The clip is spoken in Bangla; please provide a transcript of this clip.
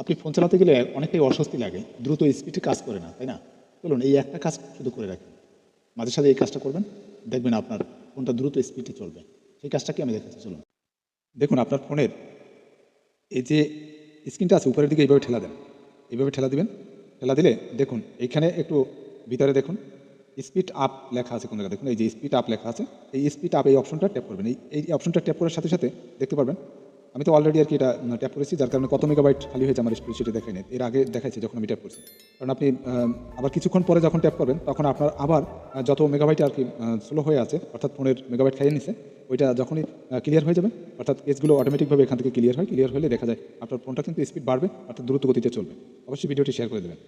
আপনি ফোন চালাতে গেলে অনেকেই অস্বস্তি লাগে, দ্রুত স্পিডে কাজ করে না, তাই না? চলুন এই একটা কাজ শুধু করে রাখেন, মাঝে সাঝে এই কাজটা করবেন, দেখবেন আপনার ফোনটা দ্রুত স্পিডে চলবে। সেই কাজটাকে আমি দেখাচ্ছি, চলুন। দেখুন আপনার ফোনের এই যে স্ক্রিনটা আছে উপরের দিকে এইভাবে ঠেলা দেন, এইভাবে ঠেলা দিবেন। ঠেলা দিলে দেখুন এইখানে একটু ভিতরে দেখুন স্পিড আপ লেখা আছে, কোন জায়গায় দেখুন এই যে স্পিড আপ লেখা আছে, এই স্পিড আপ এই অপশনটা ট্যাপ করবেন। এই অপশনটা ট্যাপ করার সাথে সাথে দেখতে পারবেন, আমি তো অলরেডি আর কি এটা ট্যাপ করেছি, যার কারণে কত মেগাবাইট খালি হয়েছে আমার স্প্রেডশিটে দেখাই নেই, এর আগে দেখাইছে যখন আমি ট্যাপ করছি। কারণ আপনি আবার কিছুক্ষণ পরে যখন ট্যাপ করবেন তখন আপনার আবার যত মেগাবাইট আর কি স্লো হয়ে আছে, অর্থাৎ ফোনের মেগাবাইট খাইয়ে নিছে, ওইটা যখনই ক্লিয়ার হয়ে যাবে, অর্থাৎ পেজগুলো অটোমেটিকভাবে এখান থেকে ক্লিয়ার হলে দেখা যায় আপনার ফোনটা কিন্তু স্পিড বাড়বে, অর্থাৎ দ্রুত গতিতে চলবে। অবশ্যই ভিডিওটি শেয়ার করে দেবেন।